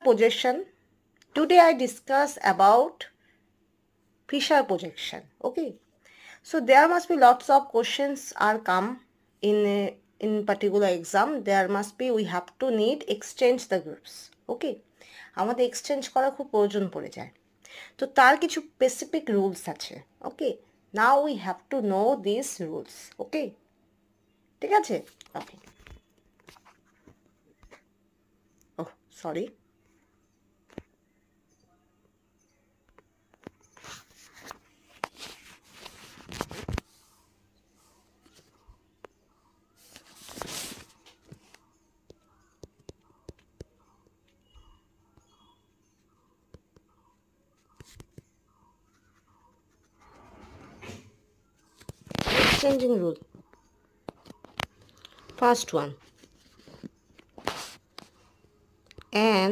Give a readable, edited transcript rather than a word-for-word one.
projection. Today I discuss about Fisher projection. Okay, so there must be lots of questions are come in particular exam. There must be, we have to need exchange the groups. Okay, আমাদের exchange করা খুব প্রয়োজন পড়ে যায়, তো তার কিছু specific rules আছে। Okay, now we have to know this rules. Okay, ঠিক আছে। Okay, oh sorry, exchanging rule. First one, an